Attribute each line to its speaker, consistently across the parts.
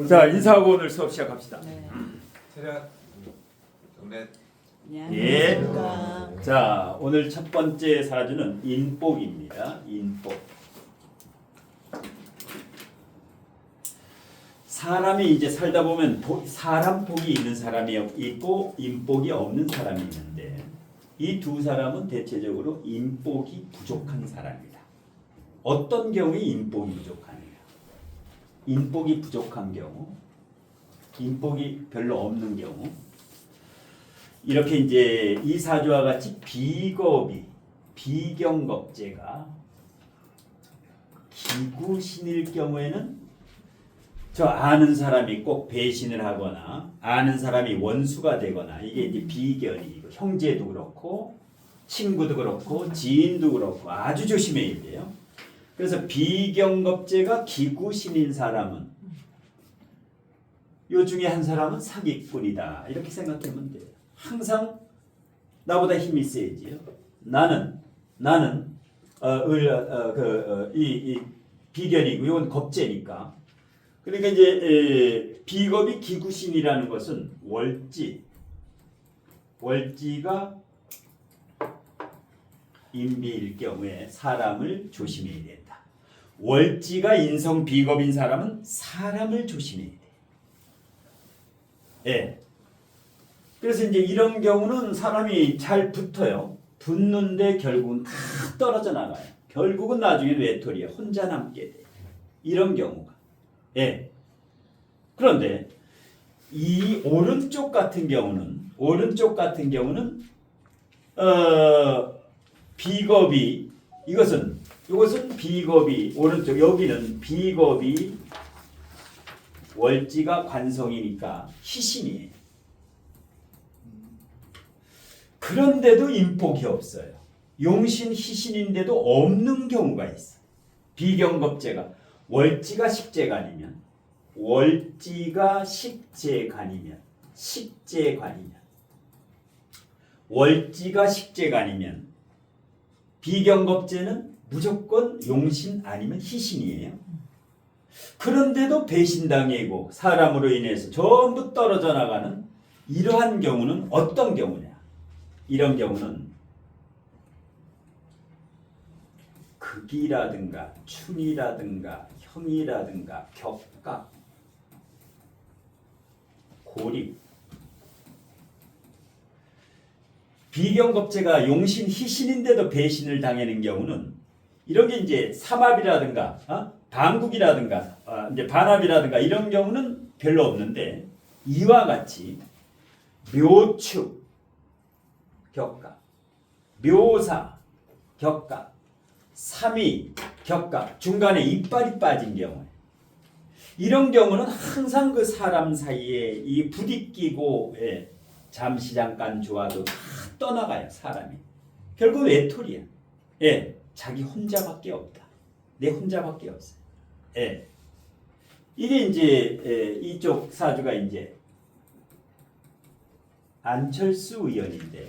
Speaker 1: 자, 인사하고 오늘 수업 시작합시다.
Speaker 2: 네.
Speaker 3: 세련 동네
Speaker 1: 예.
Speaker 2: 안녕하십니까.
Speaker 1: 자, 오늘 첫 번째 사주는 인복입니다. 인복. 사람이 이제 살다 보면 사람 복이 있는 사람이 있고 인복이 없는 사람이 있는데 이 두 사람은 대체적으로 인복이 부족한 사람이다. 어떤 경우에 인복이 부족하느냐? 인복이 부족한 경우, 인복이 별로 없는 경우, 이렇게 이제 이 사주와 같이 비겁이 비경겁제가 기구신일 경우에는 저 아는 사람이 꼭 배신을 하거나 아는 사람이 원수가 되거나 이게 이제 비견이 형제도 그렇고 친구도 그렇고 지인도 그렇고 아주 조심해야 돼요. 그래서 비경겁제가 기구신인 사람은 요 중에 한 사람은 사기꾼이다 이렇게 생각하면 돼요. 항상 나보다 힘이 세지요. 나는 이 비견이고 이건 겁제니까. 그러니까 이제 비겁이 기구신이라는 것은 월지가 인비일 경우에 사람을 조심해야 된다. 월지가 인성 비겁인 사람은 사람을 조심해야 돼. 예. 그래서 이제 이런 경우는 사람이 잘 붙어요. 붙는데 결국은 다 떨어져 나가요. 결국은 나중에 외톨이에 혼자 남게 돼. 이런 경우가. 예. 그런데 이 오른쪽 같은 경우는 비겁이 이것은 비겁이 오른쪽 여기는 비겁이 월지가 관성이니까 희신이에요. 그런데도 인복이 없어요. 용신 희신인데도 없는 경우가 있어. 비경겁제가 월지가 식재관이면 월지가 식재관이면 비경겁제는 무조건 용신 아니면 희신이에요. 그런데도 배신당하고 사람으로 인해서 전부 떨어져 나가는 이러한 경우는 어떤 경우냐? 이런 경우는 극이라든가 춘이라든가 형이라든가 격각, 고립, 비경겁제가 용신 희신인데도 배신을 당하는 경우는 이런 게 이제 삼합이라든가 반국이라든가 이제 반합이라든가 이런 경우는 별로 없는데 이와 같이 묘축 격각, 묘사 격각, 삼위 격각, 중간에 이빨이 빠진 경우 이런 경우는 항상 그 사람 사이에 이 부딪히고 잠시 잠깐 좋아도 다 떠나가요. 사람이 결국 외톨이야. 자기 혼자밖에 없다. 내 혼자밖에 없어요. 이게 이제 이쪽 사주가 이제 안철수 의원인데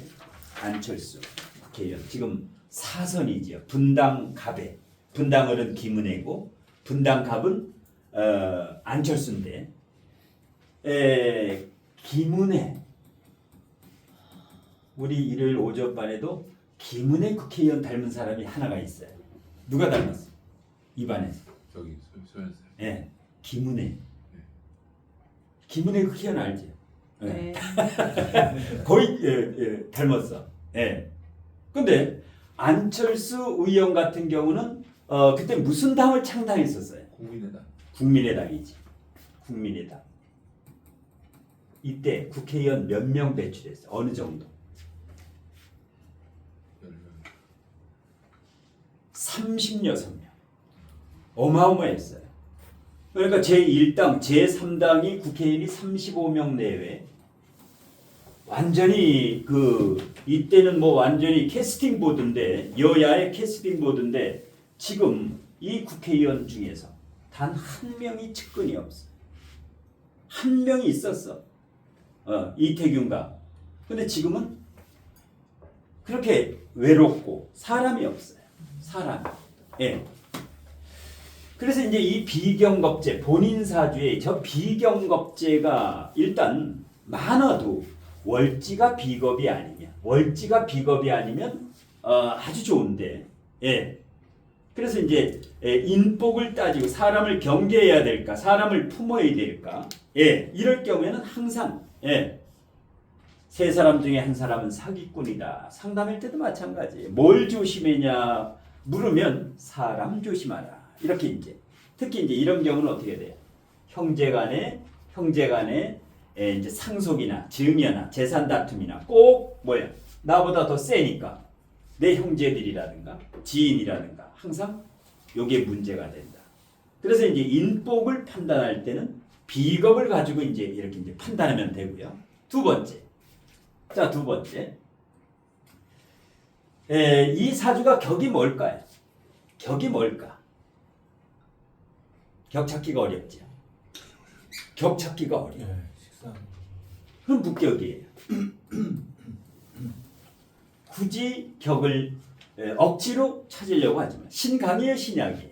Speaker 1: 안철수 국회의원 지금 사선이죠. 분당갑에 분당을은 김은혜고 분당갑은 안철수인데 김은혜 우리 일요일 오전반에도 김은혜 국회의원 닮은 사람이 하나가 있어요. 누가 닮았어? 이 반에서.
Speaker 3: 저기 소연쌤.
Speaker 1: 김은혜. 김은혜 국회의원 알지?
Speaker 2: 네.
Speaker 1: 거의 닮았어. 근데 안철수 의원 같은 경우는 그때 무슨 당을 창당했었어요? 국민의당이지. 국민의당. 이때 국회의원 몇 명 배출했어? 어느 정도? 36명. 어마어마했어요. 그러니까 제1당, 제3당이 국회의원이 35명 내외. 완전히 이때는 뭐 완전히 캐스팅 보드인데 여야의 캐스팅 보드인데 지금 이 국회의원 중에서 단 한 명이 측근이 없어. 한 명이 있었어. 이태균가. 근데 지금은 그렇게 외롭고 사람이 없어요. 사람. 그래서 이제 이 비경겁제 본인 사주에 저 비경겁제가 일단 많아도 월지가 비겁이 아니면 아주 좋은데 예. 그래서 이제 인복을 따지고 사람을 경계해야 될까 사람을 품어야 될까 예. 이럴 경우에는 항상 예. 세 사람 중에 한 사람은 사기꾼이다. 상담할 때도 마찬가지. 뭘 조심해냐 물으면 사람 조심하라. 이렇게 이제 특히 이제 이런 경우는 어떻게 돼요? 형제간에 이제 상속이나 증여나 재산 다툼이나 꼭 뭐야? 나보다 더 세니까 내 형제들이라든가 지인이라든가 항상 요게 문제가 된다. 그래서 이제 인복을 판단할 때는 비겁을 가지고 이제 이렇게 이제 판단하면 되고요. 두 번째. 자, 두 번째. 이 사주가 격이 뭘까요? 격이 뭘까? 격 찾기가 어렵죠. 격 찾기가 어려워. 그럼 북격이에요. 굳이 격을 억지로 찾으려고 하지만 신강이에요, 신약이에요?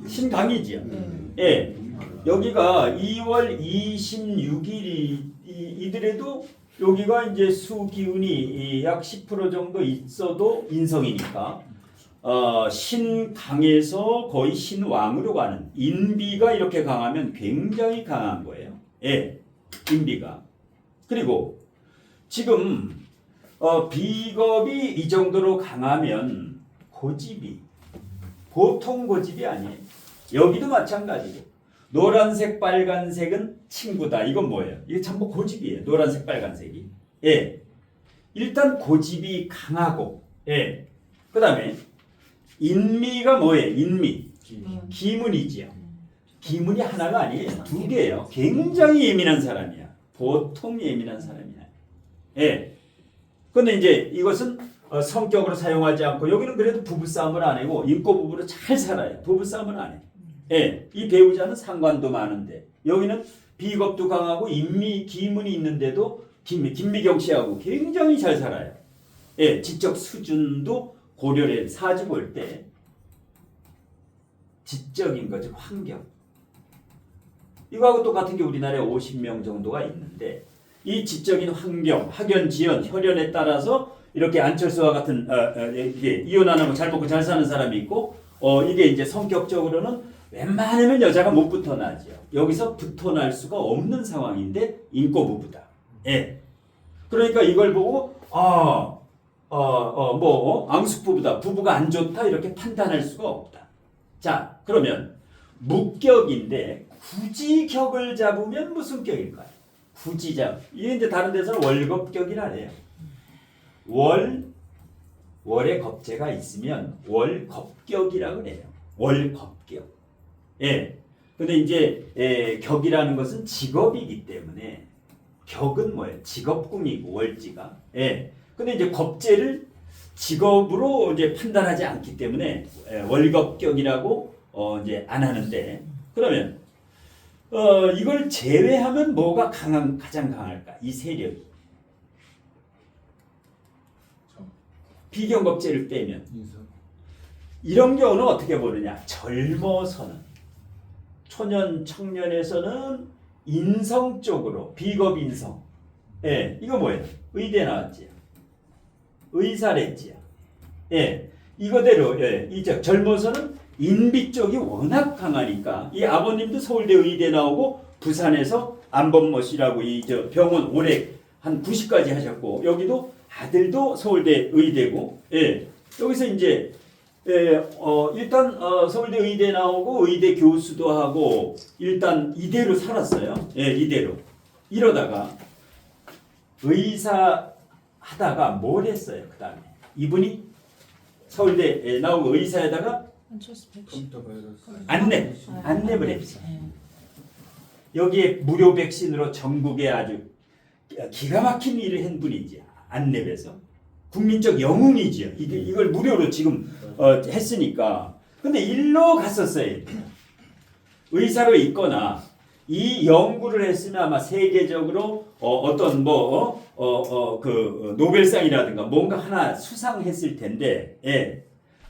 Speaker 1: 신강이지요. 예. 여기가 2월 26일이 이더라도 여기가 이제 수기운이 약 10% 정도 있어도 인성이니까 신강에서 거의 신왕으로 가는 인비가 이렇게 강하면 굉장히 강한 거예요. 예, 인비가. 그리고 지금 비겁이 이 정도로 강하면 고집이 보통 고집이 아니에요. 여기도 마찬가지고 노란색 빨간색은 친구다. 이건 뭐예요? 이게 전부 고집이에요. 노란색 빨간색이. 예. 일단 고집이 강하고 예. 그다음에 인미가 뭐예요? 인미. 기문이지요. 기문이 하나가 아니에요. 두 개예요. 굉장히 예민한 사람이야. 보통 예민한 사람이야. 예. 근데 이제 이것은 성격으로 사용하지 않고 여기는 그래도 부부싸움을 안 하고 인고 부부로 잘 살아요. 부부싸움을 안 해요. 예, 이 배우자는 상관도 많은데 여기는 비겁도 강하고 기문이 있는데도 김미경 씨하고 굉장히 잘 살아요. 예, 지적 수준도 고려를 사주 볼 때 지적인 거죠. 환경. 이거하고 똑같은 게 우리나라에 50명 정도가 있는데 이 지적인 환경, 학연, 지연, 혈연에 따라서 이렇게 안철수와 같은 이게 이혼 안 하고 잘 먹고 잘 사는 사람이 있고 이게 이제 성격적으로는 웬만하면 여자가 못 붙어나죠. 여기서 붙어날 수가 없는 상황인데 인꼬부부다. 예. 그러니까 이걸 보고 앙숙부부다. 부부가 안 좋다 이렇게 판단할 수가 없다. 자, 그러면 묵격인데 굳이 격을 잡으면 무슨 격일까요? 굳이 이게 이제 다른 데서는 월겁격이라 해요. 월에 겁재가 있으면 월겁격이라고 그래요. 월겁격. 예. 근데 이제 격이라는 것은 직업이기 때문에 격은 뭐예요? 직업궁이고 월지가. 예. 근데 이제 겁재를 직업으로 이제 판단하지 않기 때문에 월겁격이라고 이제 안 하는데 그러면 이걸 제외하면 뭐가 가장 강할까? 이 세력이. 비경겁제를 빼면 이런 경우는 어떻게 보느냐? 젊어서는 초년 청년에서는 인성 쪽으로 비겁 인성. 예, 이거 뭐예요? 의대 나왔지요. 의사랬지요. 예, 이거대로 이제 젊어서는 인비 쪽이 워낙 강하니까 이 아버님도 서울대 의대 나오고 부산에서 안범모씨라고 이 저 병원 오래 한 90까지 하셨고 여기도 아들도 서울대 의대고 예, 여기서 이제 일단 서울대 의대 나오고 의대 교수도 하고 일단 이대로 살았어요. 예, 이대로. 이러다가 의사 하다가 뭘 했어요? 그 다음에 이분이 서울대 나오고 의사에다가 안랩을 했어. 여기에 무료 백신으로 전국에 아주 기가 막힌 일을 한 분이지. 안랩에서 국민적 영웅이지요. 이걸 무료로 지금 했으니까. 근데 일로 갔었어요. 의사로 있거나 이 연구를 했으면 아마 세계적으로 어떤 그 노벨상이라든가 뭔가 하나 수상했을 텐데, 예.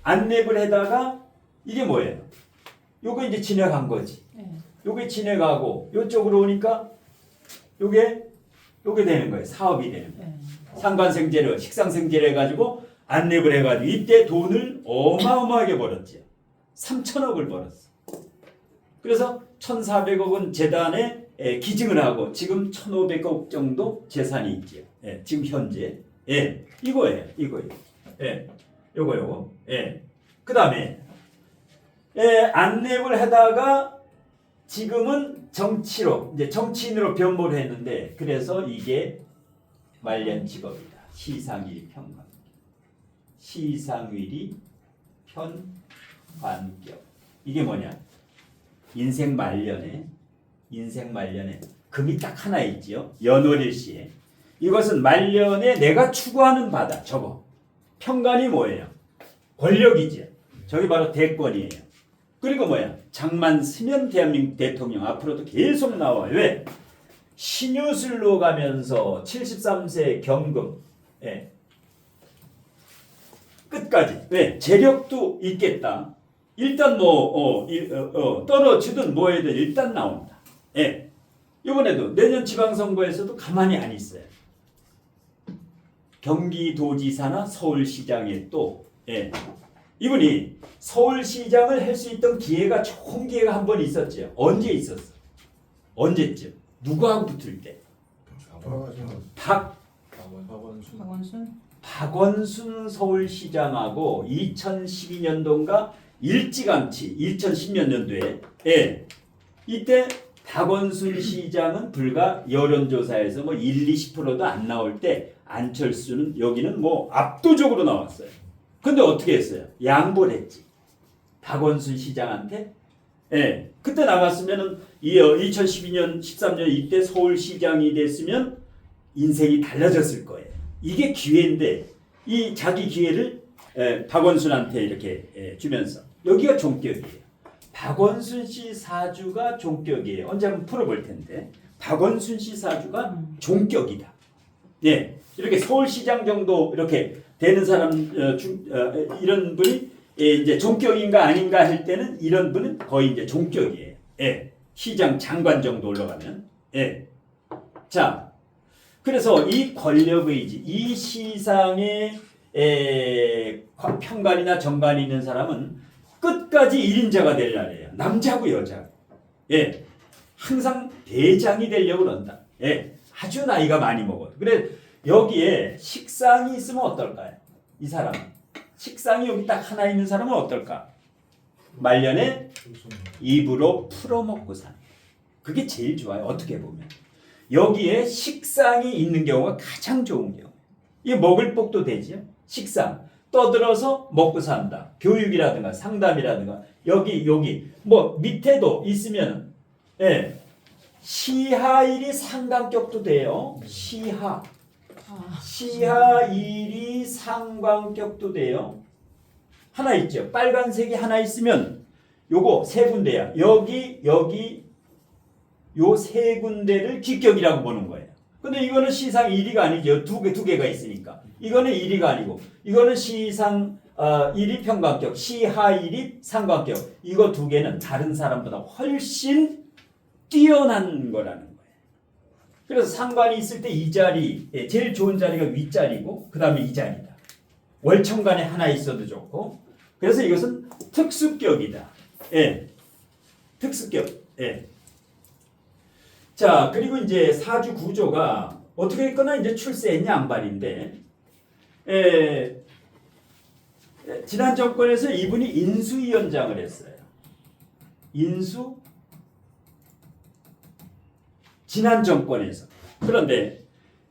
Speaker 1: 안랩을 해다가 이게 뭐예요? 요거 이제 지나간 거지. 요게 지나가고 요쪽으로 오니까 요게 되는 거예요. 사업이 되는 거예요. 상관생재료, 식상생재료 해가지고 안랩을 해가지고 이때 돈을 어마어마하게 벌었죠. 3천억을 벌었어. 그래서 1,400억은 재단에 기증을 하고 지금 1,500억 정도 재산이 있죠. 예, 지금 현재. 예, 이거예요. 예, 요거. 예. 그 다음에 안랩을 하다가 지금은 정치로 이제 정치인으로 변모를 했는데 그래서 이게 말년 직업이다. 시상일이 편관격. 시상일이 편관격. 이게 뭐냐? 인생 말년에 금이 딱 하나 있지요. 연월일시에. 이것은 말년에 내가 추구하는 바다. 저거. 편관이 뭐예요? 권력이죠. 저기 바로 대권이에요. 그리고 뭐야? 장만 스면 대한민국 대통령 앞으로도 계속 나와요. 왜? 신유술로 가면서 73세 경금. 예. 끝까지. 왜? 재력도 있겠다. 일단 떨어지든 뭐 해든 일단 나온다. 예. 이번에도 내년 지방선거에서도 가만히 안 있어요. 경기도지사나 서울시장에 또 이분이 서울시장을 할 수 있던 기회가 좋은 기회가 한 번 있었죠. 언제 있었어? 언제쯤? 누구하고 붙을 때? 박원순 서울시장하고 2012년도인가 일찌감치 2010년 년도에 이때 박원순 시장은 불과 여론조사에서 뭐 1, 20%도 안 나올 때 안철수는 여기는 뭐 압도적으로 나왔어요. 근데 어떻게 했어요? 양보를 했지. 박원순 시장한테. 그때 나갔으면은 2012년 13년 이때 서울시장이 됐으면 인생이 달라졌을 거예요. 이게 기회인데 이 자기 기회를 박원순한테 이렇게 주면서 여기가 종격이에요. 박원순 씨 사주가 종격이에요. 언제 한번 풀어볼 텐데 박원순 씨 사주가 종격이다. 예, 이렇게 서울시장 정도 이렇게 되는 사람 이런 분이 이제 종격인가 아닌가 할 때는 이런 분은 거의 이제 종격이에요. 예, 시장 장관 정도 올라가면. 예, 자, 그래서 이 권력의지, 이 시상에 편관이나 정관이 있는 사람은 끝까지 1인자가 되려래요. 남자고 여자고. 예, 항상 대장이 되려고 그런다. 예, 아주 나이가 많이 먹어도. 그래 여기에 식상이 있으면 어떨까요? 이 사람 식상이 여기 딱 하나 있는 사람은 어떨까? 말년에 입으로 풀어먹고 사는. 그게 제일 좋아요. 어떻게 보면 여기에 식상이 있는 경우가 가장 좋은 경우. 이게 먹을 복도 되죠. 식상 떠들어서 먹고 산다. 교육이라든가 상담이라든가 여기 뭐 밑에도 있으면 시하일이 상관격도 돼요. 시하일이 상관격도 돼요. 하나 있죠. 빨간색이 하나 있으면 요거 세 군데야. 여기 요 세 군데를 기격이라고 보는 거예요. 근데 이거는 시상 1위가 아니죠. 두 개가 있으니까. 이거는 1위가 아니고 이거는 시상 1위 편관격, 시하 1위 상관격. 이거 두 개는 다른 사람보다 훨씬 뛰어난 거라는 거예요. 그래서 상관이 있을 때 이 자리, 제일 좋은 자리가 윗자리고 그 다음에 이 자리다. 월천간에 하나 있어도 좋고. 그래서 이것은 특수격이다. 특수격. 자, 그리고 이제 사주 구조가 어떻게 했거나 이제 출세했냐 양반인데, 지난 정권에서 이분이 인수위원장을 했어요. 지난 정권에서. 그런데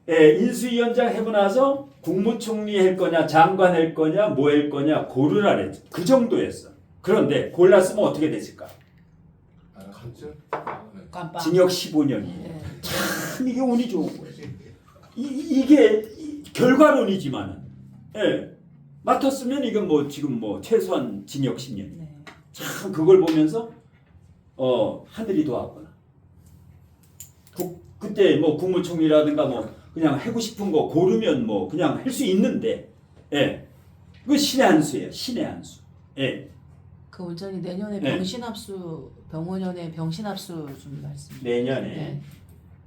Speaker 1: 인수위원장 하고 나서 국무총리 할 거냐, 장관 할 거냐, 뭐 할 거냐 고르라 그랬죠. 그 정도였어. 그런데 골랐으면 어떻게 됐을까? 징역 15년이에요. 참 이게 운이 좋은 거예요. 이게 결과론이지만은 맡았으면 이건 뭐 지금 뭐 최소한 징역 10년. 참 그걸 보면서 하늘이 도왔구나. 그때 뭐 국무총리라든가 뭐 그냥 하고 싶은 거 고르면 뭐 그냥 할 수 있는데 그 신의 한 수예요. 신의 한 수. 예.
Speaker 2: 그 원장님 내년에
Speaker 1: 네.
Speaker 2: 병신합수 병원년에 병신합수 좀 말씀.
Speaker 1: 내년에
Speaker 2: 네.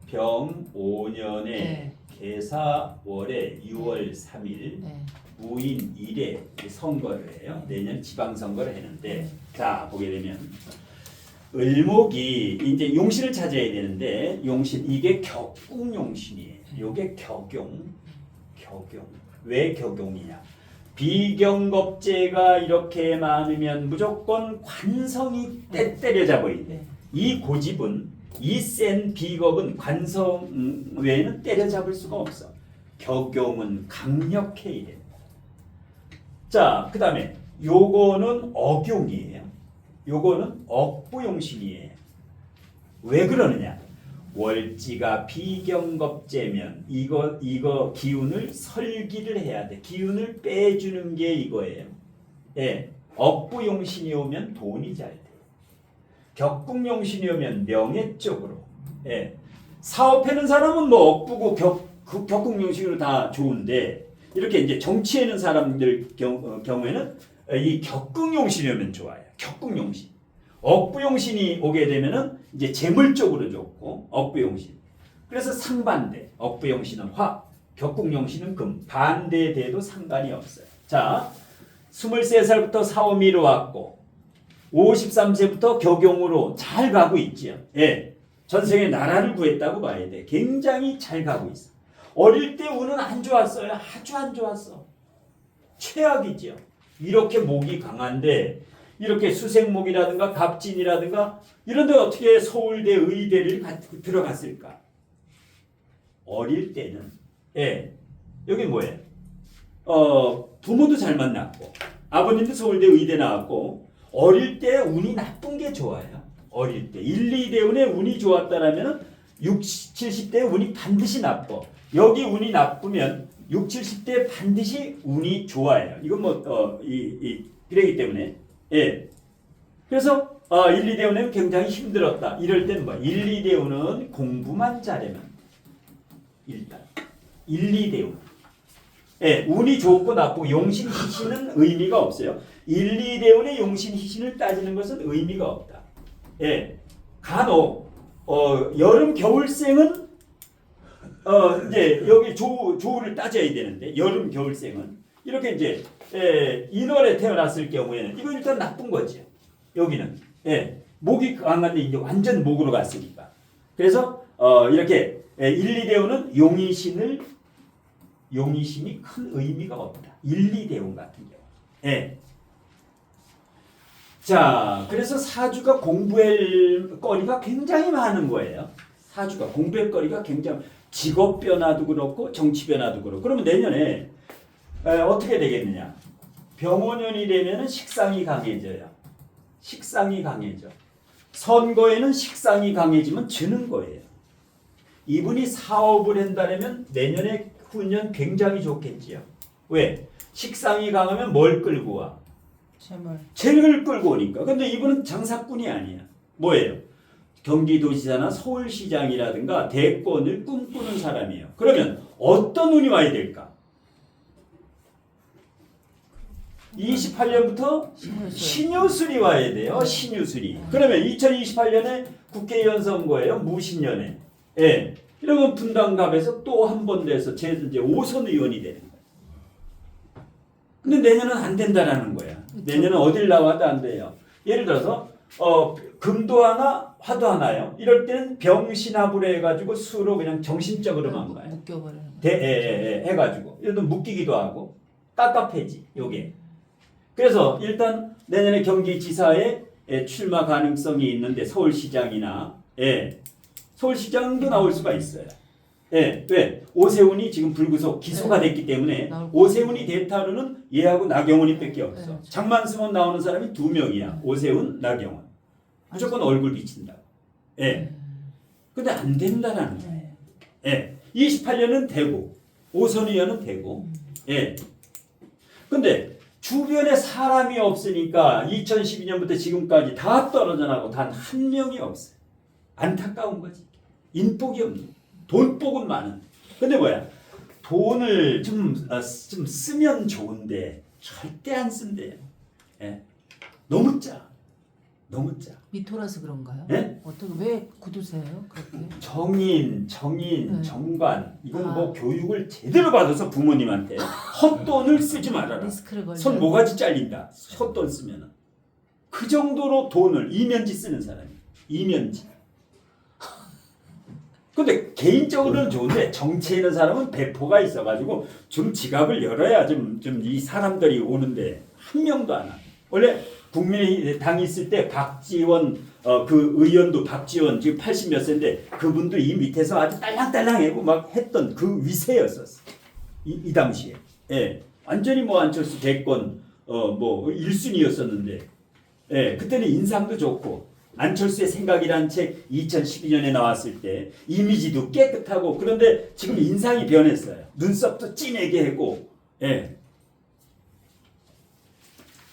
Speaker 1: 병 5년에
Speaker 2: 네.
Speaker 1: 계사월에 6월 3일
Speaker 2: 네.
Speaker 1: 무인 1회 선거를 해요. 내년 지방선거를 했는데 자 보게 되면 을목이 이제 용신을 찾아야 되는데 용신 이게 격국용신이에요. 요게 격용. 왜 격용이냐? 비경겁제가 이렇게 많으면 무조건 관성이 때려잡아야 돼.
Speaker 2: 네.
Speaker 1: 이 고집은 이 센 비겁은 관성 외에는 때려잡을 수가 없어. 격용은 강력해야 돼. 자, 그 다음에 요거는 억용이에요. 요거는 억부용신이에요. 왜 그러느냐? 월지가 비경겁제면 이거 기운을 설기를 해야 돼. 기운을 빼주는 게 이거예요. 예, 억부용신이 오면 돈이 잘 돼. 격국용신이 오면 명예 쪽으로. 예, 사업하는 사람은 뭐 억부고 격국용신으로 다 좋은데 이렇게 이제 정치하는 사람들 경우에는 이 격국용신이 오면 좋아요. 격국용신. 억부용신이 오게 되면은 이제 재물 쪽으로 좋고 억부용신. 그래서 상반대. 억부용신은 화, 격국용신은 금. 반대돼도 상관이 없어요. 자, 23살부터 사오미로 왔고 53세부터 격용으로 잘 가고 있지요. 예. 전생에 나라를 구했다고 봐야 돼. 굉장히 잘 가고 있어. 어릴 때 운은 안 좋았어요. 아주 안 좋았어. 최악이죠. 이렇게 목이 강한데 이렇게 수생목이라든가 갑진이라든가 이런 데 어떻게 서울대 의대를 들어갔을까? 어릴 때는 예. 여기 뭐예요? 부모도 잘 만났고 아버님도 서울대 의대 나왔고 어릴 때 운이 나쁜 게 좋아요. 어릴 때 1, 2대운에 운이 좋았다라면 60, 70대 운이 반드시 나빠. 여기 운이 나쁘면 60, 70대 반드시 운이 좋아요. 이건 그러기 때문에 예. 그래서 1, 2대운은 굉장히 힘들었다. 이럴 때는 뭐 1, 2대운은 공부만 잘하면 일단 1, 2대운 예, 운이 좋고 나쁘고 용신 희신은 의미가 없어요. 1, 2대운의 용신 희신을 따지는 것은 의미가 없다. 예. 간혹 여름 겨울생은 이제 여기 조우를 따져야 되는데 여름 겨울생은 이렇게 이제 인월에 태어났을 경우에는 이거 일단 나쁜 거죠. 여기는 목이 강한데 이제 완전 목으로 갔으니까. 그래서 이렇게 1, 2대운은 용의신이 큰 의미가 없다. 1, 2대운 같은 경우. 자, 그래서 사주가 공부할 거리가 굉장히 많은 거예요. 사주가 공부할 거리가 굉장히 직업 변화도 그렇고 정치 변화도 그렇고. 그러면 내년에 어떻게 되겠느냐? 병원년이 되면은 식상이 강해져요. 식상이 강해져. 선거에는 식상이 강해지면 지는 거예요. 이분이 사업을 한다면 내년에 후년 굉장히 좋겠지요. 왜? 식상이 강하면 뭘 끌고 와? 재물을 끌고 오니까. 근데 이분은 장사꾼이 아니야. 뭐예요? 경기도지사나 서울시장이라든가 대권을 꿈꾸는 사람이에요. 그러면 어떤 운이 와야 될까? 28년부터 신유술이 와야 돼요. 신유술이. 그러면 2028년에 국회의원 선거예요. 무신년에. 예. 이러면 분당갑에서 또 한 번 돼서 이제 5선 의원이 되는 거예요. 근데 내년은 안 된다라는 거야. 내년은 어딜 나와도 안 돼요. 예를 들어서 금도 하나, 화도 하나요. 이럴 때는 병신합으로 해가지고 수로 그냥 정신적으로만 가요.
Speaker 2: 묶여버리는.
Speaker 1: 해가지고 이것도 묶이기도 하고 깝깝해지. 요게. 그래서 일단 내년에 경기지사에 출마 가능성이 있는데 서울시장이나 서울시장도 나올 수가 있어요. 왜? 오세훈이 지금 불구속 기소가 됐기 때문에 오세훈이 대타로는 얘하고 나경원이 밖에 없어. 장만수만 나오는 사람이 2명이야. 오세훈, 나경원. 무조건 얼굴 비친다. 근데 안 된다라는 거예요. 28년은 되고 5선 의원은 되고. 근데 주변에 사람이 없으니까 2012년부터 지금까지 다 떨어져 나고 단 한 명이 없어요. 안타까운 거지. 인복이 없는. 돈복은 많은. 근데 뭐야? 돈을 좀 쓰면 좋은데 절대 안 쓴대요. 너무 짜. 너무 짜.
Speaker 2: 미토라서 그런가요?
Speaker 1: 네?
Speaker 2: 어떻게 왜 굳으세요? 그렇게?
Speaker 1: 정인,
Speaker 2: 네.
Speaker 1: 정관 이건
Speaker 2: 아.
Speaker 1: 뭐 교육을 제대로 받아서 부모님한테 헛돈을 쓰지 말아라.
Speaker 2: 리스크를 걸려.
Speaker 1: 손 모가지 잘린다. 헛돈 쓰면은 그 정도로 돈을 이면지 쓰는 사람이 이면지. 근데 개인적으로는 좋은데 정치에 있는 사람은 배포가 있어가지고 좀 지갑을 열어야 좀 이 사람들이 오는데 한 명도 안 와. 원래 국민의당이 있을 때 박지원 그 의원도 박지원 지금 80 몇 세인데 그분도 이 밑에서 아주 딸랑딸랑하고 막 했던 그 위세였었어. 이 당시에. 예. 완전히 뭐 안철수 대권 뭐 1순위였었는데 예. 그때는 인상도 좋고 안철수의 생각이라는 책 2012년에 나왔을 때 이미지도 깨끗하고 그런데 지금 인상이 변했어요. 눈썹도 진하게 하고 예.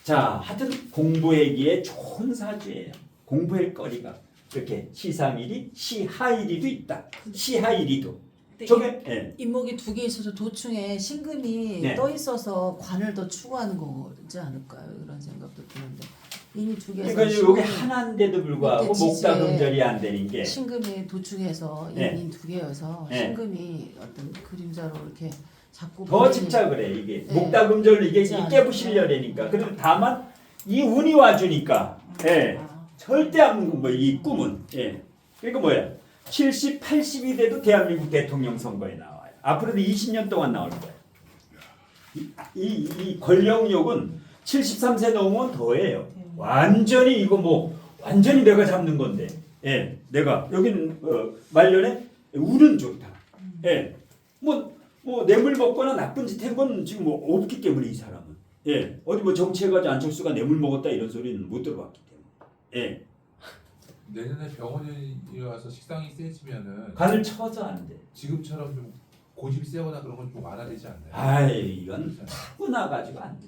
Speaker 1: 자, 하여튼 공부하기에 좋은 사주예요. 공부할 거리가 이렇게 시상일이 시하일이도 있다. 시하일이도.
Speaker 2: 근데
Speaker 1: 저게 예.
Speaker 2: 인목이 두 개 있어서 도충에 신금이
Speaker 1: 네.
Speaker 2: 떠 있어서 관을 더 추구하는 거지 않을까요? 이런 생각도 드는데 이미 두 개에서
Speaker 1: 그러니까 여기 하나인데도 불구하고
Speaker 2: 밑에 지지에
Speaker 1: 목다금절이 안 되는 게
Speaker 2: 신금이 도충에서
Speaker 1: 네.
Speaker 2: 이미 두 개여서
Speaker 1: 네.
Speaker 2: 신금이 어떤 그림자로 이렇게 자꾸
Speaker 1: 더
Speaker 2: 본인이-
Speaker 1: 집착을 해 이게
Speaker 2: 네.
Speaker 1: 목다금절 이게
Speaker 2: 그렇지
Speaker 1: 깨부시려니까. 그런데 다만 이 운이 와주니까 예.
Speaker 2: 아,
Speaker 1: 절대 안 뭐 이 꿈은 예. 그러니까 뭐야 70, 80이 돼도 대한민국 대통령 선거에 나와요. 앞으로도 20년 동안 나올 거예요. 이 권력욕은 73세 넘으면 더해요. 완전히 이거 뭐 완전히 내가 잡는 건데 예. 내가 여기는 말년에 운은 좋다. 예. 뭐 뇌물 먹거나 나쁜 짓 한 건 지금 뭐 없기 때문에 이 사람은 예. 어디 뭐 정치해가지고 안철수가 뇌물 먹었다 이런 소리는 못 들어봤기 때문에 예.
Speaker 3: 내년에 병원에 와서 식상이 세지면은
Speaker 1: 간을 쳐서 안 돼.
Speaker 3: 지금처럼 좀 고집이 세거나 그런 건 좀 완화되지 않나요?
Speaker 1: 아이 이건 타고나가지고 안 돼.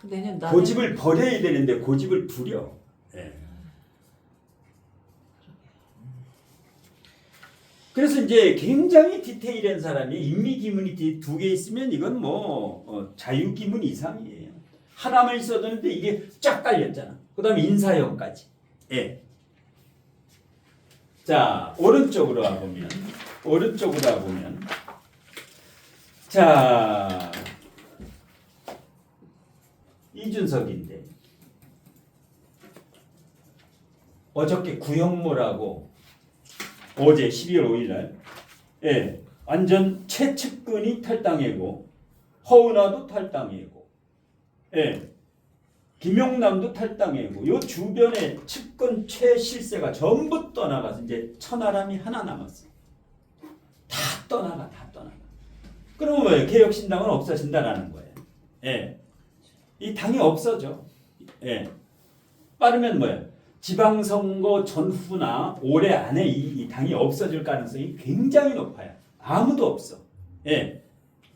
Speaker 2: 내년 나는
Speaker 1: 고집을 버려야 되는데 고집을 부려. 예. 그래서 이제 굉장히 디테일한 사람이 인미기문이 두 개 있으면 이건 뭐 자유기문 이상이에요. 하나만 있어도 되는데 이게 쫙 깔렸잖아. 그 다음에 인사형까지. 예. 자 오른쪽으로 와보면 자 이준석인데 어저께 구형모라고 어제 12월 5일 날 예, 완전 최측근이 탈당이고 허은하도 탈당이고 예, 김용남도 탈당이고 요 주변에 측근 최실세가 전부 떠나가서 이제 천하람이 하나 남았어. 다 떠나가. 그러면 뭐예요? 개혁신당은 없어진다라는 거예요. 예, 이 당이 없어져. 예, 빠르면 뭐예요? 지방선거 전후나 올해 안에 이 당이 없어질 가능성이 굉장히 높아요. 아무도 없어. 예.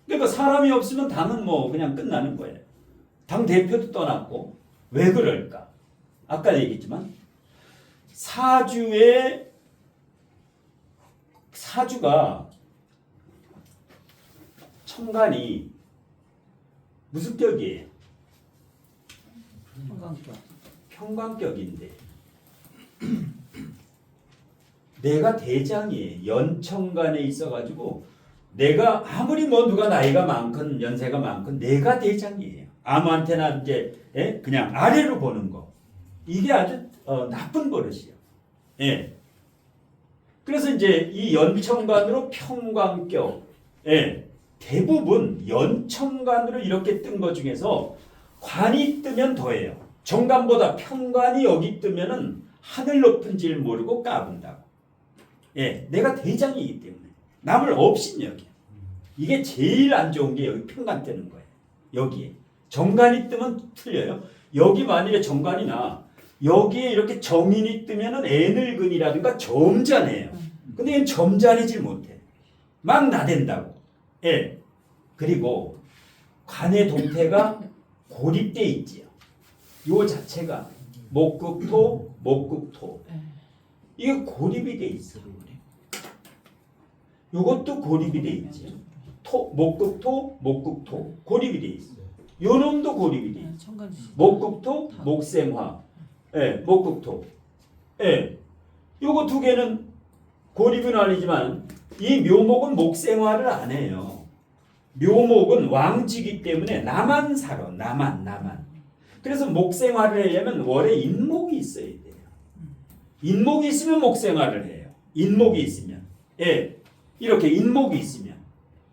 Speaker 1: 그러니까 사람이 없으면 당은 뭐 그냥 끝나는 거예요. 당 대표도 떠났고 왜 그럴까? 아까 얘기했지만 사주가 천간이 무슨 격이에요? 평관격인데 내가 대장이에요. 연천간에 있어가지고 내가 아무리 뭐 누가 나이가 많건 연세가 많건 내가 대장이에요. 아무한테나 이제 그냥 아래로 보는 거 이게 아주 나쁜 버릇이에요. 예. 그래서 이제 이 연천간으로 평관격 대부분 연천간으로 이렇게 뜬 것 중에서 관이 뜨면 더해요. 정관보다 평관이 여기 뜨면은 하늘 높은 줄 모르고 까분다고. 예, 내가 대장이기 때문에 남을 없인 여기. 이게 제일 안 좋은 게 여기 평관 뜨는 거예요. 여기에 정관이 뜨면 틀려요. 여기 만일에 정관이나 여기에 이렇게 정인이 뜨면은 애늙은이라든가 점잖해요. 근데 얘는 점잖이질 못해. 막 나댄다고. 예. 그리고 관의 동태가 고립돼 있지요. 요 자체가 목극토. 이게 고립이 돼 있어요. 요것도 고립이 돼 있지요. 목극토 고립이 돼 있어요. 요 놈도 고립이 돼.
Speaker 2: 천간지.
Speaker 1: 목국토, 목생화. 예, 목국토. 예. 요거 두 개는 고립은 아니지만 이 묘목은 목생화를 안 해요. 묘목은 왕지기 때문에 나만 살아. 나만. 그래서 목생화를 하려면 월에 인목이 있어야 돼요. 인목이 있으면 목생화를 해요. 인목이 있으면. 예. 이렇게 인목이 있으면.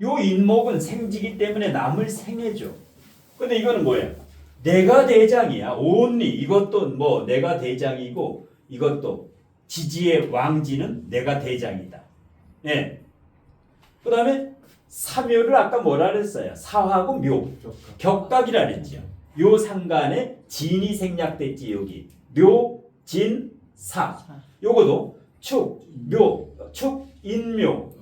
Speaker 1: 요 인목은 생지기 때문에 남을 생해줘. 근데 이거는 뭐예요? 내가 대장이야. 온리. 이것도 뭐 내가 대장이고 이것도 지지의 왕지는 내가 대장이다. 예. 그 다음에 사묘를 아까 뭐라 그랬어요? 사하고 묘. 격각이라 그랬죠. 요 상간에 진이 생략됐지 여기. 묘, 진, 사. 요거도 축, 묘, 축, 인묘,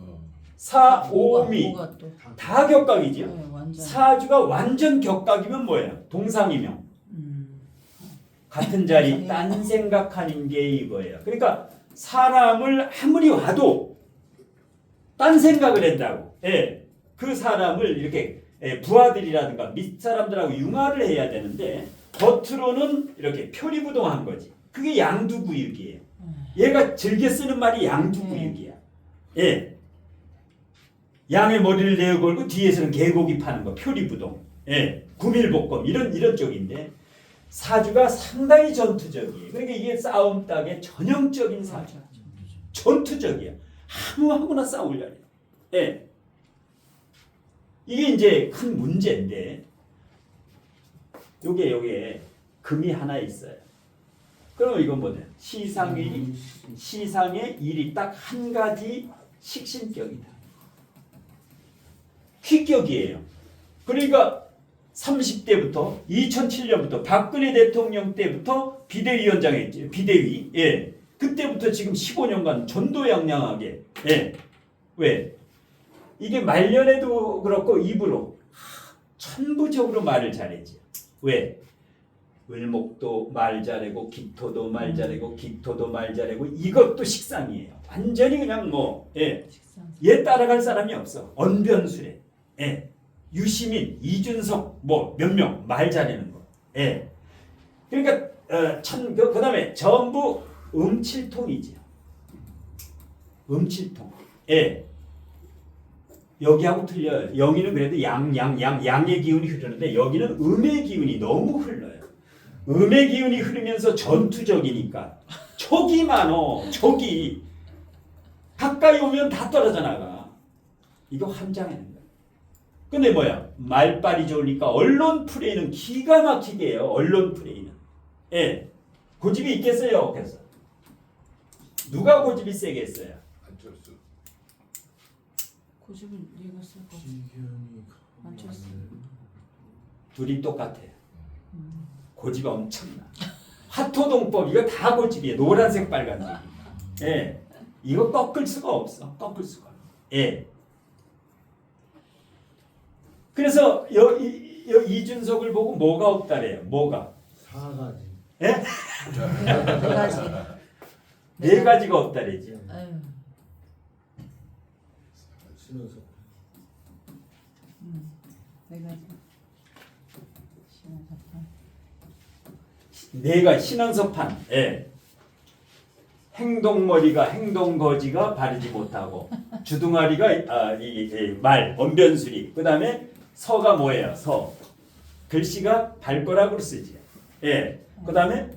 Speaker 1: 사, 오미.
Speaker 2: 뭐가 또.
Speaker 1: 다 격각이죠.
Speaker 2: 네, 완전.
Speaker 1: 사주가 완전 격각이면 뭐예요? 동상이명. 같은 자리 딴 생각하는 게 이거예요. 그러니까 사람을 아무리 와도 딴 생각을 한다고. 예. 그 사람을 이렇게 부하들이라든가 밑사람들하고 융화를 해야 되는데 겉으로는 이렇게 표리부동한 거지. 그게 양두구육이에요. 얘가 즐겨 쓰는 말이 양두구육이야. 예. 양의 머리를 내어 걸고 뒤에서는 개고기 파는 거 표리부동. 예. 구밀복검 이런 쪽인데 사주가 상당히 전투적이에요. 그러니까 이게 싸움닭의 전형적인 사주. 전투적이야. 아무하고나 싸우려고 해요. 예. 이게 이제 큰 문제인데 요게 금이 하나 있어요. 그러면 이건 뭐냐? 시상의 일이 딱 한 가지 식신격이다. 퀴격이에요. 그러니까 30대부터 2007년부터 박근혜 대통령 때부터 비대위원장 했죠. 비대위. 예. 그때부터 지금 15년간 전도양양하게. 예. 왜? 이게 말년에도 그렇고 입으로 천부적으로 말을 잘했죠. 왜? 을목도 말 잘하고 기토도 말 잘하고 기토도 말 잘하고 이것도 식상이에요. 완전히 그냥 뭐 예. 얘 따라갈 사람이 없어. 언변술에. 예. 유시민, 이준석 뭐 몇 명 말 잘하는 거. 예. 그러니까 그다음에 전부 음칠통이죠. 음칠통. 예. 여기하고 틀려요. 여기는 그래도 양의 기운이 흐르는데 여기는 음의 기운이 너무 흘러요. 음의 기운이 흐르면서 전투적이니까 촉이 많어. 촉이 가까이 오면 다 떨어져 나가. 이거 환장하는 거야. 근데 뭐야? 말빨이 좋으니까 언론 플레이는 기가 막히게 해요. 언론 플레이는. 예. 고집이 있겠어요? 그래서 누가 고집이 세겠어요?
Speaker 3: 안철수.
Speaker 2: 고집은 얘가 쓰고 안철수.
Speaker 1: 둘이 똑같아요. 고집이 엄청나. 화토동법 이거 다 고집이에요. 노란색, 빨간색. 예. 이거 꺾을 수가 없어. 꺾을 수가. 예. 그래서 이준석을 보고 뭐가 없다래요. 뭐가?
Speaker 4: 4가지.
Speaker 1: 예?
Speaker 2: 네 가지.
Speaker 1: 네 가지가 없다래지.
Speaker 2: 아유.
Speaker 4: 신호석.
Speaker 2: 네 가지. 신원사판.
Speaker 1: 네가 신원서판. 예. 행동머리가 행동거지가 바르지 못하고 주둥아리가 말 언변술이. 그다음에 서가 뭐예요? 서. 글씨가 발가락으로 쓰지. 예. 그다음에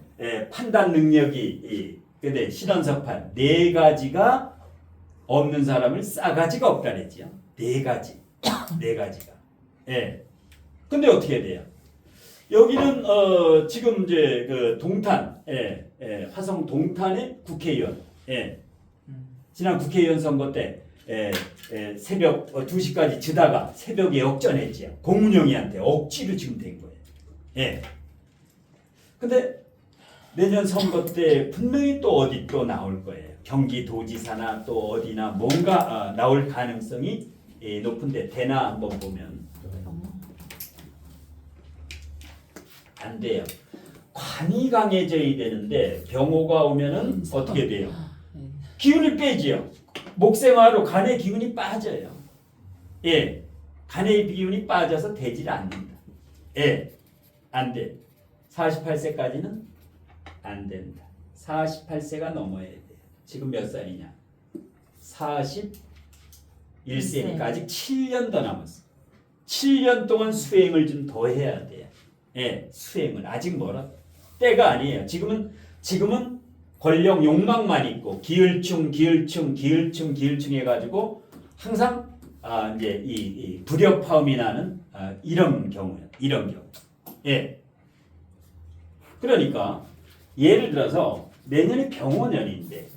Speaker 1: 판단 능력이 근데 신원서판 네 가지가 없는 사람을 싸가지가 없다 그랬지요. 네 가지. 네 가지가. 예. 근데 어떻게 돼요? 여기는 지금 이제 그 동탄, 화성 동탄의 국회의원, 지난 국회의원 선거 때 새벽 2시까지 지다가 새벽에 역전했지요. 공문영이한테 억지로 지금 된 거예요. 예. 근데 내년 선거 때 분명히 또 어디 또 나올 거예요. 경기도지사나 또 어디나 뭔가 나올 가능성이 높은데 되나 한번 보면. 안 돼요. 관이 강해져야 되는데 병호가 오면은 어떻게 돼요? 기운을 빼지요. 목생화로 간의 기운이 빠져요. 예, 간의 기운이 빠져서 되질 않는다. 예, 안 돼. 48세까지는 안 된다. 48세가 넘어야 돼. 지금 몇 살이냐? 41세니까 아직 7년 더 남았어. 7년 동안 수행을 좀 더 해야 돼요. 예, 수행을 아직 멀어. 때가 아니에요. 지금은 권력 욕망만 있고 기울충 해가지고 항상 이제 이 불협화음이 나는 이런 경우예요. 이런 경우. 예. 그러니까 예를 들어서 내년이 병원년인데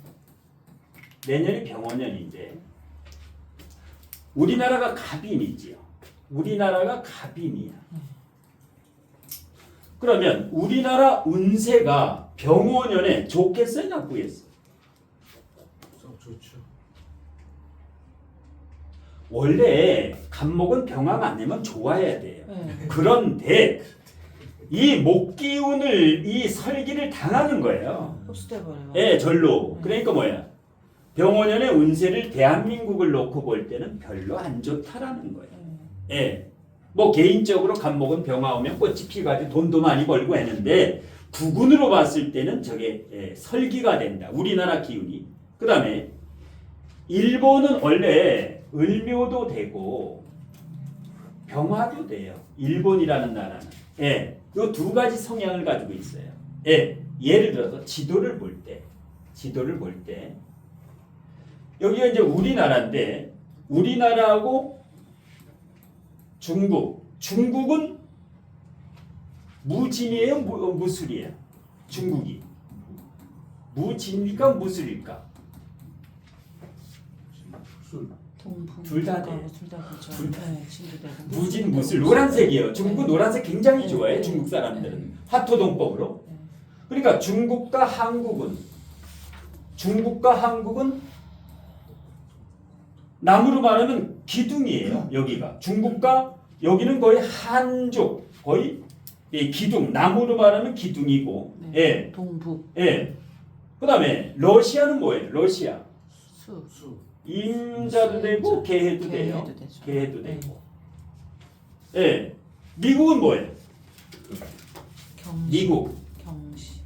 Speaker 1: 우리나라가 갑인이지요. 우리나라가 갑인이야. 그러면 우리나라 운세가 병원년에 좋겠어요, 나쁘겠어요?
Speaker 4: 좋죠.
Speaker 1: 원래 갑목은 병화가 안 되면 좋아야 돼요.
Speaker 2: 네.
Speaker 1: 그런데 이 목기운을 이 설기를 당하는 거예요.
Speaker 2: 흡수돼 버려요.
Speaker 1: 예, 절로. 그러니까 뭐야? 병원년의 운세를 대한민국을 놓고 볼 때는 별로 안 좋다라는 거예요. 예. 뭐 개인적으로 갑목은 병화 오면 꽃이 피가지고 돈도 많이 벌고 했는데 국운으로 봤을 때는 저게 설기가 된다. 우리나라 기운이. 그 다음에 일본은 원래 을묘도 되고 병화도 돼요. 일본이라는 나라는. 예. 요 두 가지 성향을 가지고 있어요. 예. 예를 들어서 지도를 볼 때 여기가 이제 우리나라인데 우리나라하고 중국은 무진이에요, 무술이에요? 중국이 무진일까 무술일까?
Speaker 2: 동북
Speaker 1: 둘다 돼.
Speaker 2: 둘다 그렇죠.
Speaker 1: 둘 다.
Speaker 2: 네, 진도 되고.
Speaker 1: 무진 무술 노란색이에요. 중국은 노란색 굉장히
Speaker 2: 네,
Speaker 1: 좋아해.
Speaker 2: 네,
Speaker 1: 중국
Speaker 2: 네.
Speaker 1: 사람들은 화토동법으로.
Speaker 2: 네.
Speaker 1: 그러니까 중국과 한국은 남으로 말하면 기둥이에요. 여기가 중국과 여기는 거의 한족 거의 기둥 남으로 말하면 기둥이고
Speaker 2: 네.
Speaker 1: 예.
Speaker 2: 동북
Speaker 1: 예. 그다음에 러시아는 뭐예요? 러시아
Speaker 2: 수
Speaker 1: 임자도 되고 개해도 돼요.
Speaker 2: 개해도 되죠.
Speaker 1: 개해도
Speaker 2: 네.
Speaker 1: 되고. 예. 미국은 뭐예요?
Speaker 2: 경신,
Speaker 1: 미국
Speaker 2: 경시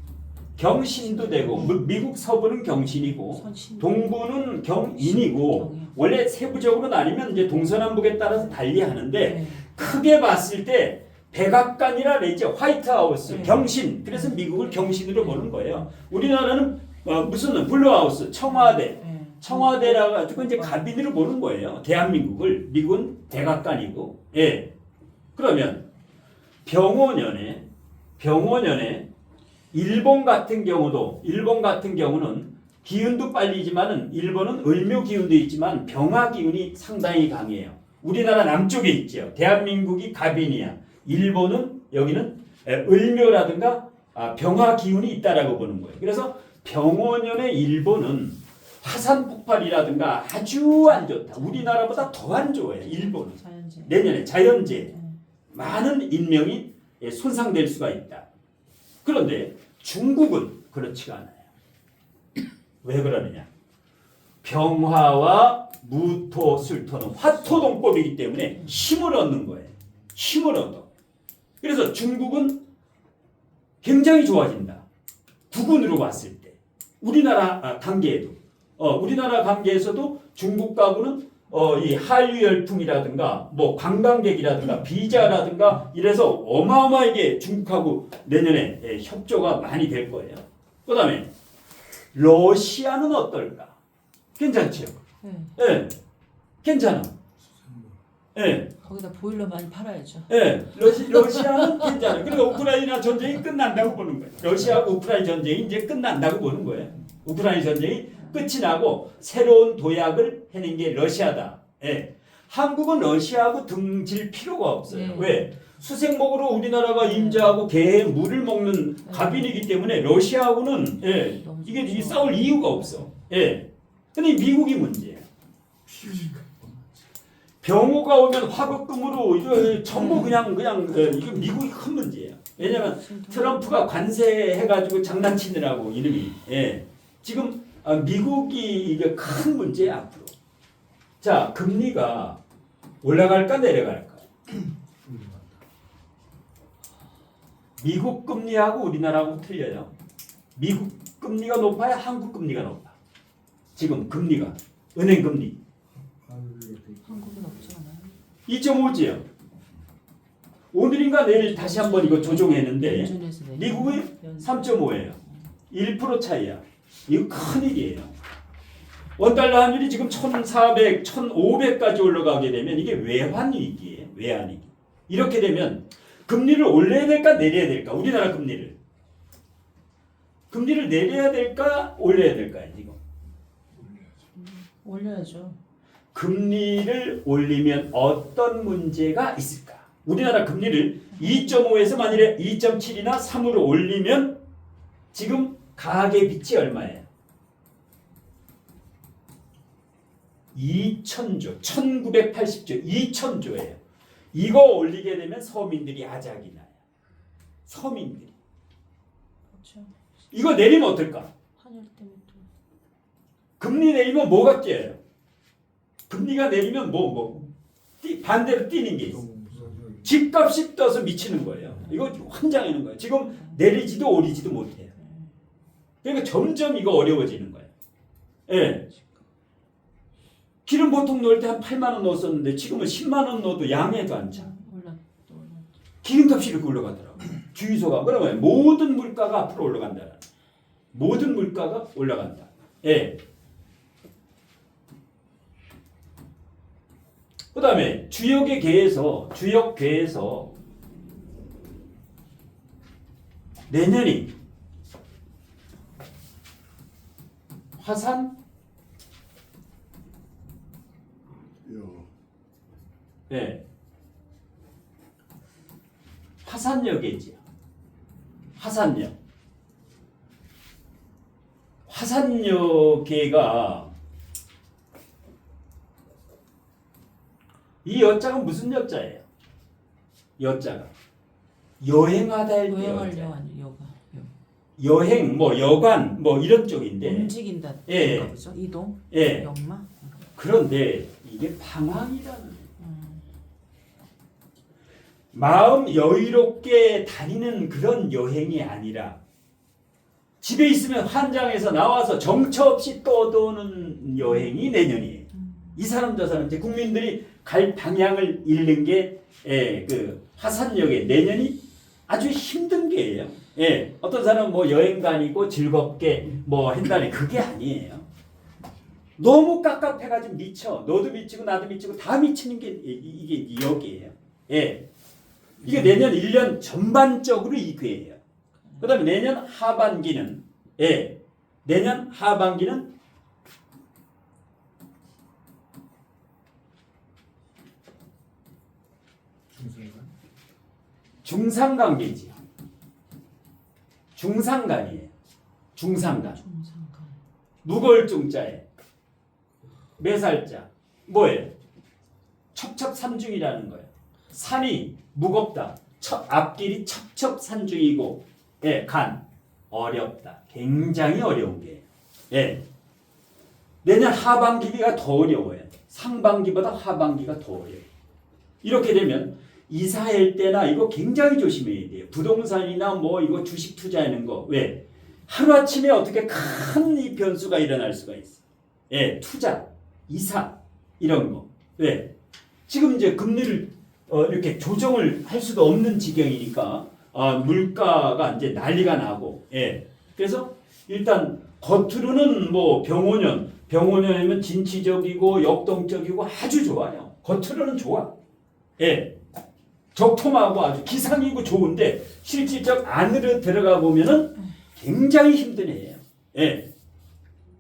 Speaker 1: 경신도 되고 미국 서부는 경신이고
Speaker 2: 선신
Speaker 1: 동부는 경인이고
Speaker 2: 경이요.
Speaker 1: 원래 세부적으로 나뉘면 이제 동서남북에 따라서 달리 하는데
Speaker 2: 네.
Speaker 1: 크게 봤을 때 백악관이라 그러죠. 화이트하우스,
Speaker 2: 네.
Speaker 1: 경신. 그래서 미국을 경신으로 보는 거예요. 우리나라는 무슨 블루하우스, 청와대.
Speaker 2: 네.
Speaker 1: 청와대라 가지고 이제 갑인으로 보는 거예요. 대한민국을. 미국은 백악관이고. 예. 그러면 병원년에 일본 같은 경우는 기운도 빨리지만은 일본은 을묘 기운도 있지만 병화 기운이 상당히 강해요. 우리나라 남쪽에 있죠. 대한민국이 갑인이야. 일본은 여기는 을묘라든가 병화 기운이 있다라고 보는 거예요. 그래서 병원년의 일본은 화산 폭발이라든가 아주 안 좋다. 우리나라보다 더 안 좋아요. 일본은.
Speaker 2: 자연재.
Speaker 1: 내년에 자연재해.
Speaker 2: 네.
Speaker 1: 많은 인명이 손상될 수가 있다. 그런데 중국은 그렇지가 않아요. 왜 그러느냐? 병화와 무토, 술토는 화토동법이기 때문에 힘을 얻는 거예요. 힘을 얻어. 그래서 중국은 굉장히 좋아진다. 국운으로 봤을 때. 우리나라 관계에도. 우리나라 관계에서도 중국 가구는 이 한류 열풍이라든가 뭐 관광객이라든가 비자라든가 이래서 어마어마하게 중국하고 내년에 협조가 많이 될 거예요. 그다음에 러시아는 어떨까? 괜찮죠?
Speaker 2: 네.
Speaker 1: 예, 괜찮아. 예,
Speaker 2: 거기다 보일러 많이 팔아야죠.
Speaker 1: 예, 러시아는 괜찮아. 그리고 우크라이나 전쟁이 끝난다고 보는 거예요. 러시아하고 우크라이나 전쟁이 이제 끝난다고 보는 거예요. 우크라이나 전쟁이 끝이 나고 새로운 도약을 해낸 게 러시아다. 예. 한국은 러시아하고 등질 필요가 없어요.
Speaker 2: 네.
Speaker 1: 왜? 수생목으로 우리나라가 임자하고 개의 물을 먹는 갑인이기 때문에 러시아하고는 예, 이게 싸울 이유가 없어. 예. 근데 미국이 문제예요. 병호가 오면 화급금으로 이거 전부 그냥 이거 미국이 큰 문제예요. 왜냐면 트럼프가 관세해가지고 장난치느라고 이놈이. 예. 지금 미국이 이게 큰 문제야 앞으로. 자, 금리가 올라갈까 내려갈까? 미국 금리하고 우리나라하고 틀려요. 미국 금리가 높아야 한국 금리가 높아. 지금 금리가 은행 금리
Speaker 2: 한국은 없지 않아요?
Speaker 1: 2.5지요. 오늘인가 내일 다시 한번 이거 조정했는데
Speaker 2: 연준에서 내린
Speaker 1: 미국이
Speaker 2: 연준.
Speaker 1: 3.5예요. 1% 차이야. 이거 큰일이에요. 원달러 환율이 지금 1,400, 1,500까지 올라가게 되면 이게 외환위기예요. 외환위기. 이렇게 되면 금리를 올려야 될까 내려야 될까? 우리나라 금리를 내려야 될까 올려야 될까요? 지금
Speaker 2: 올려야죠.
Speaker 1: 금리를 올리면 어떤 문제가 있을까? 우리나라 금리를 2.5에서 만일에 2.7이나 3으로 올리면 지금 가계 빚이 얼마예요? 2,000조, 1980조, 2,000조예요. 이거 올리게 되면 서민들이 아작이 나요. 서민들이.
Speaker 2: 그렇죠.
Speaker 1: 이거 내리면 어떨까?
Speaker 2: 환율 때문에 또.
Speaker 1: 금리 내리면 뭐가 뛰어요? 금리가 내리면 반대로 뛰는 게 있어. 집값이 떠서 미치는 거예요. 이거 환장하는 거예요. 지금 내리지도 오리지도 못해요. 그러니까 점점 이거 어려워지는 거예요. 예. 기름 보통 넣을 때 한 8만 원 넣었었는데 지금은 10만 원 넣어도 양에도 안 차.
Speaker 2: 올라.
Speaker 1: 기름값이 이렇게 올라가더라고요. 주유소가 그러면 모든 물가가 앞으로 올라간다. 모든 물가가 올라간다. 예. 그 다음에 주역계에서 내년이 화산, 예, 화산역이지요. 화산역계가 이 여자가 무슨 여자예요? 여자가 여행하다 할 때
Speaker 2: 여행할
Speaker 1: 여자.
Speaker 2: 여한 여가.
Speaker 1: 여행 여관 이런 쪽인데
Speaker 2: 움직인다.
Speaker 1: 예.
Speaker 2: 그런가 보죠. 이동.
Speaker 1: 예.
Speaker 2: 역마.
Speaker 1: 그런데 이게 방황이라는 마음 여유롭게 다니는 그런 여행이 아니라 집에 있으면 환장해서 나와서 정처 없이 떠도는 여행이 내년이에요. 이 사람 저 사람 이제 국민들이 갈 방향을 잃는 게 그 화산역의 내년이 아주 힘든 게예요. 예, 어떤 사람은 여행 다니고 즐겁게 한다니 그게 아니에요. 너무 깝깝해가지고 미쳐. 너도 미치고 나도 미치고 다 미치는 게 이게 여기예요. 예, 이게 내년 1년 전반적으로 이 괴예요. 그다음에 내년 하반기는 중상관계지요. 중상관이에요. 중상관. 무거울 중자에 매살자 뭐예요? 첩첩산중이라는 거예요. 산이 무겁다. 앞길이 첩첩산중이고 간 어렵다. 굉장히 어려운 게 내년 하반기가 더 어려워요. 상반기보다 하반기가 더 어려워요. 이렇게 되면 이사할 때나 이거 굉장히 조심해야 돼요. 부동산이나 이거 주식 투자하는 거 왜? 하루아침에 어떻게 큰 이 변수가 일어날 수가 있어. 투자, 이사 이런 거. 왜? 지금 이제 금리를 이렇게 조정을 할 수도 없는 지경이니까 물가가 이제 난리가 나고. 그래서 일단 겉으로는 병원이면 진취적이고 역동적이고 아주 좋아요. 겉으로는 좋아. 적통하고 아주 기상이고 좋은데 실질적 안으로 들어가 보면은 굉장히 힘든 애예요.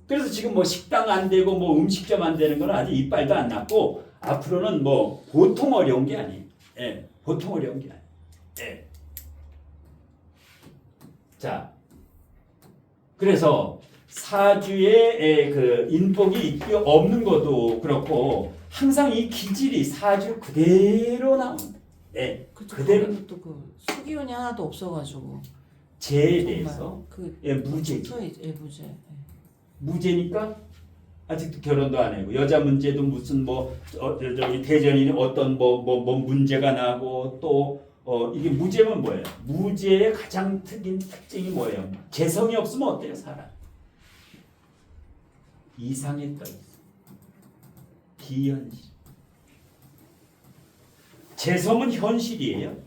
Speaker 1: 그래서 지금 식당 안 되고 음식점 안 되는 건 아직 이빨도 안 났고 앞으로는 보통 어려운 게 아니에요. 보통 어려운 게 아니에요. 자, 그래서 사주에 그 인복이 없는 것도 그렇고 항상 이 기질이 사주 그대로 나옵니다. 그대로
Speaker 2: 또 수기운이 하나도 없어가지고
Speaker 1: 재에 대해서 무죄.
Speaker 2: 무죄.
Speaker 1: 무죄니까 아직도 결혼도 안 하고 여자 문제도 무슨 저기 대전이 어떤 문제가 나고 또 이게 무죄면 뭐예요? 무죄의 가장 특징이 뭐예요? 재성이 없으면 어때요, 사람? 이상에 떠 있어. 비현실. 재성은 현실이에요.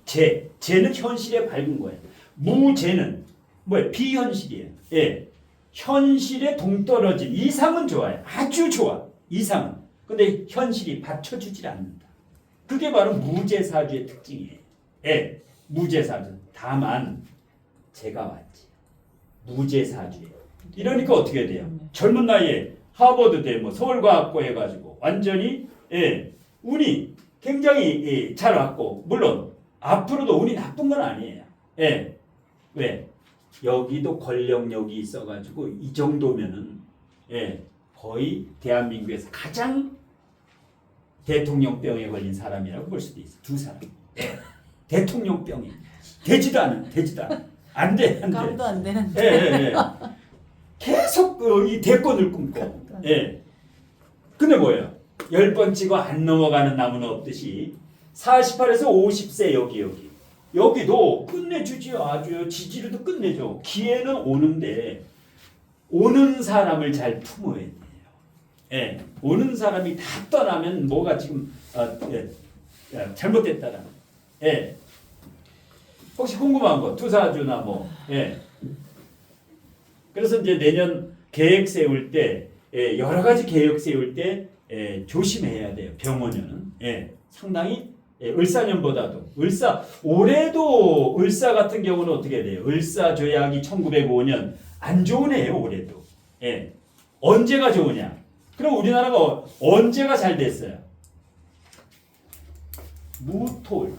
Speaker 1: 재는 현실에 밝은 거예요. 무재는 뭐예요? 비현실이에요. 예. 현실에 동떨어진 이상은 좋아요. 아주 좋아. 이상은. 근데 현실이 받쳐주질 않는다. 그게 바로 무죄사주의 특징이에요. 예. 무죄사주. 다만 제가 왔지. 무죄사주예요. 이러니까 어떻게 돼요? 젊은 나이에 하버드대 뭐 서울과학고 해가지고 완전히 운이 굉장히 잘 왔고 물론 앞으로도 운이 나쁜 건 아니에요. 왜? 여기도 권력력이 있어가지고 이 정도면은 거의 대한민국에서 가장 대통령병에 걸린 사람이라고 볼 수도 있어. 두 사람. 대통령병이 되지도 않아. 안 돼.
Speaker 2: 감도 안 되는데.
Speaker 1: 계속 이 대권을 꿈꿔. 근데 뭐예요? 10번 찍어 안 넘어가는 나무는 없듯이 48에서 50세 여기도 끝내주지요. 아주 지지율도 끝내줘. 기회는 오는데 오는 사람을 잘 품어야 돼요. 오는 사람이 다 떠나면 뭐가 지금 잘못됐다라는. 혹시 궁금한 거 투사주나 뭐. 그래서 이제 내년 계획 세울 때 여러 가지 계획 세울 때 조심해야 돼요. 병원년은 상당히 을사년보다도 올해도 을사 같은 경우는 어떻게 돼요? 을사조약이 1905년 안 좋은 해예요. 올해도. 언제가 좋으냐? 그럼 우리나라가 언제가 잘 됐어요? 무토일 때.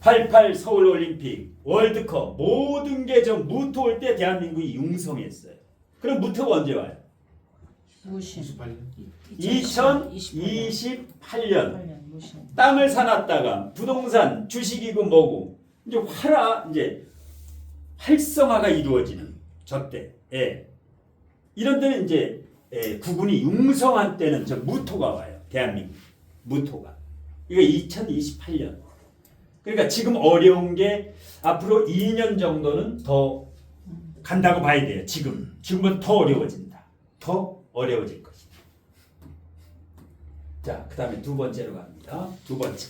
Speaker 1: 88 서울올림픽, 월드컵 모든 게 좀 무토일 때 대한민국이 융성했어요. 그럼 무토가 언제 와요?
Speaker 2: 무신.
Speaker 1: 2028년
Speaker 2: 무신.
Speaker 1: 땅을 사놨다가 부동산 주식이고 뭐고 이제 활성화가 이루어지는 저때. 이런 때는 이제 국운이 융성한 때는 저 무토가 와요. 대한민국 무토가. 이거 2028년. 그러니까 지금 어려운 게 앞으로 2년 정도는 더 간다고 봐야 돼요. 지금은 더 어려워진다. 더 어려워질 것이다. 자, 그 다음에 두 번째로 갑니다. 두 번째.